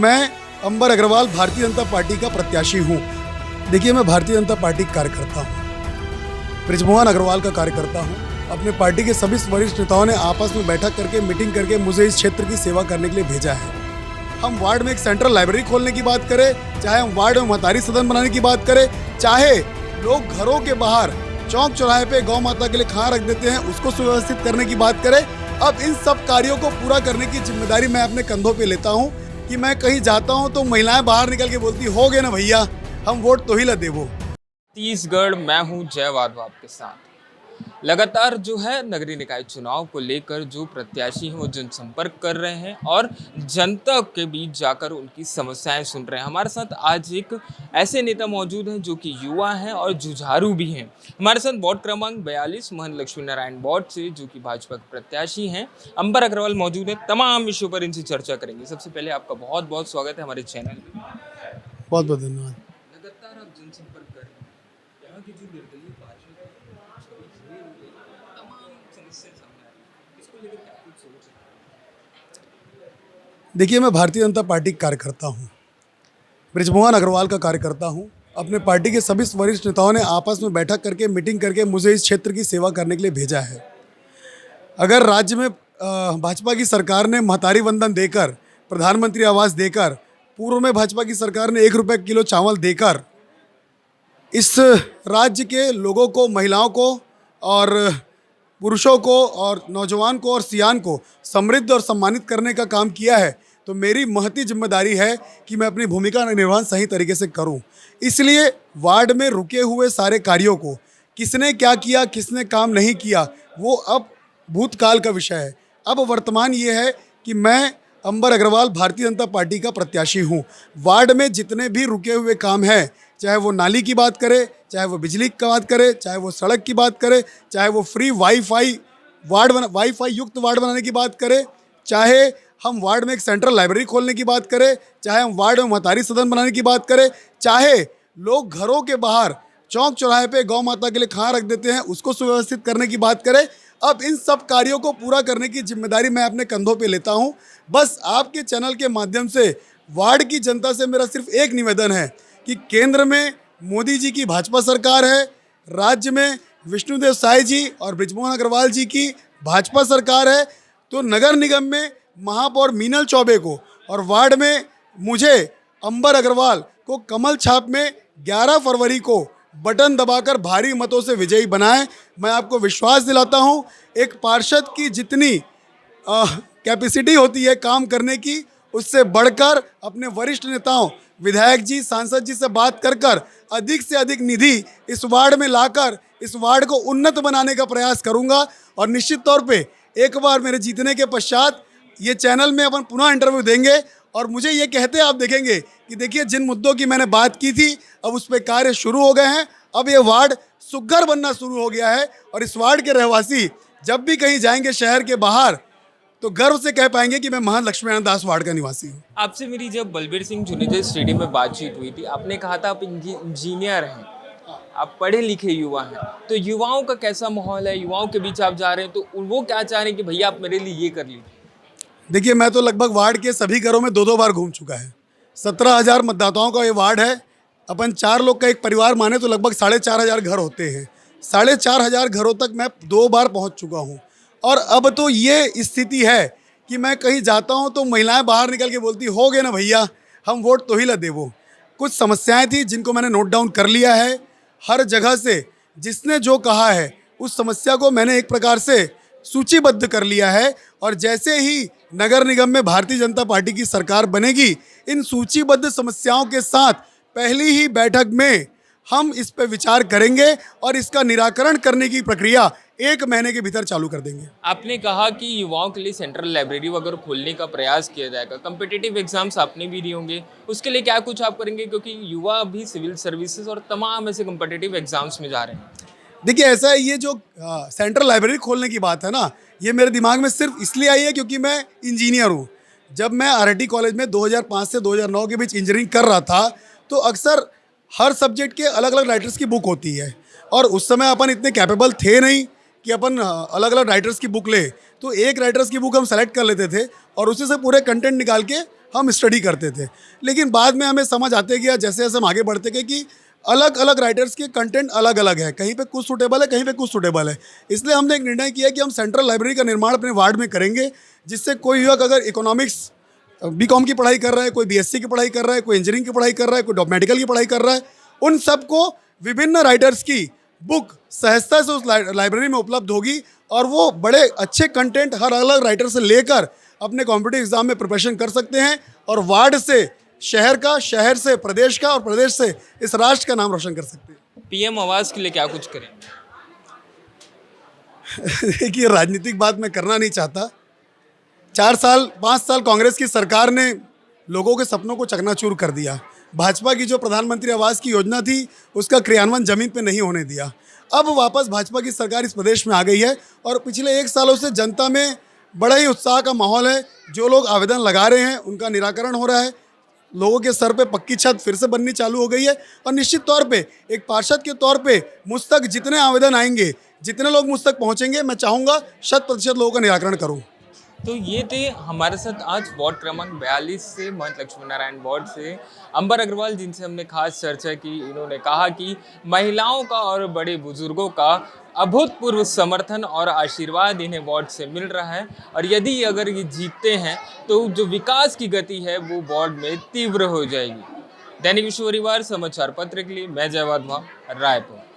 मैं अंबर अग्रवाल भारतीय जनता पार्टी का प्रत्याशी हूँ। देखिए, मैं भारतीय जनता पार्टी का कार्यकर्ता हूँ, बृजमोहन अग्रवाल का कार्यकर्ता हूँ। अपने पार्टी के सभी वरिष्ठ नेताओं ने आपस में बैठक करके मीटिंग करके मुझे इस क्षेत्र की सेवा करने के लिए भेजा है। हम वार्ड में एक सेंट्रल लाइब्रेरी खोलने की बात करें, चाहे हम वार्ड में महतारी सदन बनाने की बात करें, चाहे लोग घरों के बाहर चौक चौराहे पे गौ माता के लिए खाना रख देते हैं, उसको सुव्यवस्थित करने की बात करें, अब इन सब कार्यों को पूरा करने की जिम्मेदारी मैं अपने कंधों पे लेता हूं कि मैं कहीं जाता हूं तो महिलाएं बाहर निकल के बोलती, हो गए ना भैया, हम वोट तो ही ला देवो। छत्तीसगढ़ मैं हूं जय वाधव आपके साथ। लगातार जो है नगरीय निकाय चुनाव को लेकर जो प्रत्याशी हैं वो जनसंपर्क कर रहे हैं और जनता के बीच जाकर उनकी समस्याएं सुन रहे हैं। हमारे साथ आज एक ऐसे नेता मौजूद हैं जो कि युवा हैं और जुझारू भी हैं। हमारे साथ वार्ड क्रमांक 42 महन लक्ष्मी नारायण वार्ड से जो कि भाजपा के प्रत्याशी हैं अंबर अग्रवाल मौजूद हैं। तमाम विषयों पर इनसे चर्चा करेंगे। सबसे पहले आपका बहुत बहुत स्वागत है हमारे चैनल में। बहुत बहुत धन्यवाद। लगातार आप जनसंपर्क कर रहे हैं, यहाँ की जो निर्दलीय पार्षद है, तमाम समस्या सामने आ रही है, इसको लेकर क्या कुछ सोच रहे हैं? देखिए, मैं भारतीय जनता पार्टी का कार्यकर्ता हूँ, बृजमोहन अग्रवाल का कार्यकर्ता हूँ। अपने पार्टी के सभी वरिष्ठ नेताओं ने आपस में बैठक करके मीटिंग करके मुझे इस क्षेत्र की सेवा करने के लिए भेजा है। अगर राज्य में भाजपा की सरकार ने महतारी वंदन देकर, प्रधानमंत्री आवास देकर, पूर्व में भाजपा की सरकार ने 1 रुपये किलो चावल देकर इस राज्य के लोगों को, महिलाओं को और पुरुषों को और नौजवान को और सियान को समृद्ध और सम्मानित करने का काम किया है, तो मेरी महती जिम्मेदारी है कि मैं अपनी भूमिका का निर्वहन सही तरीके से करूं। इसलिए वार्ड में रुके हुए सारे कार्यों को किसने क्या किया, किसने काम नहीं किया, वो अब भूतकाल का विषय है। अब वर्तमान ये है कि मैं अंबर अग्रवाल भारतीय जनता पार्टी का प्रत्याशी हूँ। वार्ड में जितने भी रुके हुए काम हैं, चाहे वो नाली की बात करें, चाहे वो बिजली की बात करें, चाहे वो सड़क की बात करें, चाहे वो फ्री वाईफाई युक्त वार्ड बनाने की बात करें, चाहे हम वार्ड में एक सेंट्रल लाइब्रेरी खोलने की बात करें, चाहे हम वार्ड में महतारी सदन बनाने की बात करें, चाहे लोग घरों के बाहर चौक चौराहे पे गौ माता के लिए खाना रख देते हैं, उसको सुव्यवस्थित करने की बात करें, अब इन सब कार्यों को पूरा करने की जिम्मेदारी मैं अपने कंधों पे लेता हूं। बस आपके चैनल के माध्यम से वार्ड की जनता से मेरा सिर्फ एक निवेदन है कि केंद्र में मोदी जी की भाजपा सरकार है, राज्य में विष्णुदेव साय जी और बृजमोहन अग्रवाल जी की भाजपा सरकार है, तो नगर निगम में महापौर मीनल चौबे को और वार्ड में मुझे अंबर अग्रवाल को कमल छाप में 11 फरवरी को बटन दबाकर भारी मतों से विजयी बनाएं। मैं आपको विश्वास दिलाता हूं, एक पार्षद की जितनी कैपेसिटी होती है काम करने की, उससे बढ़कर अपने वरिष्ठ नेताओं, विधायक जी, सांसद जी से बात कर अधिक से अधिक निधि इस वार्ड में लाकर इस वार्ड को उन्नत बनाने का प्रयास करूंगा। और निश्चित तौर पे एक बार मेरे जीतने के पश्चात ये चैनल में अपन पुनः इंटरव्यू देंगे और मुझे ये कहते आप देखेंगे कि देखिए, जिन मुद्दों की मैंने बात की थी अब उस पर कार्य शुरू हो गए हैं। अब ये वार्ड सुघर बनना शुरू हो गया है और इस वार्ड के रहवासी जब भी कहीं जाएंगे शहर के बाहर तो गर्व से कह पाएंगे कि मैं महन लक्ष्मीनारायण दास वार्ड का निवासी हूँ। आपसे मेरी जब बलबीर सिंह जुनेजा स्टेडियम में बातचीत हुई थी, आपने कहा था आप इंजीनियर हैं, आप पढ़े लिखे युवा हैं, तो युवाओं का कैसा माहौल है? युवाओं के बीच आप जा रहे हैं तो वो क्या चाह रहे हैं कि भैया आप मेरे लिए ये कर लीजिए? देखिए, मैं तो लगभग वार्ड के सभी घरों में 2-2 बार घूम चुका है। 17,000 मतदाताओं का ये वार्ड है। अपन 4 लोग का एक परिवार माने तो लगभग 4,500 घर होते हैं। 4,500 घरों तक मैं 2 बार पहुंच चुका हूं। और अब तो ये स्थिति है कि मैं कहीं जाता हूं तो महिलाएं बाहर निकल के बोलती, हो गए ना भैया, हम वोट तो ही ला देवो। कुछ समस्याएं थी जिनको मैंने नोट डाउन कर लिया है। हर जगह से जिसने जो कहा है उस समस्या को मैंने एक प्रकार से सूचीबद्ध कर लिया है और जैसे ही नगर निगम में भारतीय जनता पार्टी की सरकार बनेगी, इन सूचीबद्ध समस्याओं के साथ पहली ही बैठक में हम इस पर विचार करेंगे और इसका निराकरण करने की प्रक्रिया 1 महीने के भीतर चालू कर देंगे। आपने कहा कि युवाओं के लिए सेंट्रल लाइब्रेरी वगैरह खोलने का प्रयास किया जाएगा। कम्पिटिटिव एग्जाम्स आपने भी दिए होंगे, उसके लिए क्या कुछ आप करेंगे? क्योंकि युवा अभी सिविल सर्विसेज और तमाम ऐसे कम्पिटिटिव एग्जाम्स में जा रहे हैं। देखिए, ऐसा है, ये जो सेंट्रल लाइब्रेरी खोलने की बात है ना, ये मेरे दिमाग में सिर्फ इसलिए आई है क्योंकि मैं इंजीनियर हूँ। जब मैं RIT कॉलेज में 2005 से 2009 के बीच इंजीनियरिंग कर रहा था तो अक्सर हर सब्जेक्ट के अलग अलग राइटर्स की बुक होती है और उस समय अपन इतने कैपेबल थे नहीं कि अपन अलग अलग राइटर्स की बुक ले, तो एक राइटर्स की बुक हम सेलेक्ट कर लेते थे और उसी से पूरे कंटेंट निकाल के हम स्टडी करते थे। लेकिन बाद में हमें समझ आते गया जैसे जैसे हम आगे बढ़ते गए कि अलग अलग राइटर्स के कंटेंट अलग अलग है, कहीं पे कुछ सूटेबल है, कहीं पे कुछ सूटेबल है। इसलिए हमने एक निर्णय किया कि हम सेंट्रल लाइब्रेरी का निर्माण अपने वार्ड में करेंगे, जिससे कोई युवक अगर इकोनॉमिक्स बीकॉम की पढ़ाई कर रहा है, कोई बीएससी की पढ़ाई कर रहा है, कोई इंजीनियरिंग की पढ़ाई कर रहा है, कोई मेडिकल की पढ़ाई कर रहा है, उन सबको विभिन्न राइटर्स की बुक सहजता से उस लाइब्रेरी में उपलब्ध होगी और वो बड़े अच्छे कंटेंट हर अलग राइटर से लेकर अपने कॉम्पिटिटिव एग्जाम में प्रिपरेशन कर सकते हैं और वार्ड से शहर का, शहर से प्रदेश का और प्रदेश से इस राष्ट्र का नाम रोशन कर सकते हैं। पीएम आवास के लिए क्या कुछ करें? देखिए, राजनीतिक बात मैं करना नहीं चाहता। 5 साल कांग्रेस की सरकार ने लोगों के सपनों को चकनाचूर कर दिया। भाजपा की जो प्रधानमंत्री आवास की योजना थी उसका क्रियान्वयन जमीन पे नहीं होने दिया। अब वापस भाजपा की सरकार इस प्रदेश में आ गई है और पिछले 1 सालों से जनता में बड़ा ही उत्साह का माहौल है। जो लोग आवेदन लगा रहे हैं उनका निराकरण हो रहा है, लोगों के सर पे पक्की छत फिर से बननी चालू हो गई है और निश्चित तौर पे एक पार्षद के तौर पे मुझ तक जितने आवेदन आएंगे, जितने लोग मुझ तक पहुंचेंगे, मैं चाहूँगा 100% लोगों का निराकरण करूँ। तो ये थे हमारे साथ आज वार्ड क्रमांक 42 से महंत लक्ष्मी नारायण वार्ड से अंबर अग्रवाल, जिनसे हमने खास चर्चा की। इन्होंने कहा कि महिलाओं का और बड़े बुजुर्गों का अभूतपूर्व समर्थन और आशीर्वाद इन्हें वार्ड से मिल रहा है और यदि अगर ये जीतते हैं तो जो विकास की गति है वो वार्ड में तीव्र हो जाएगी। दैनिक विश्व परिवार समाचार पत्र के लिए मैं जय वाधवा, रायपुर।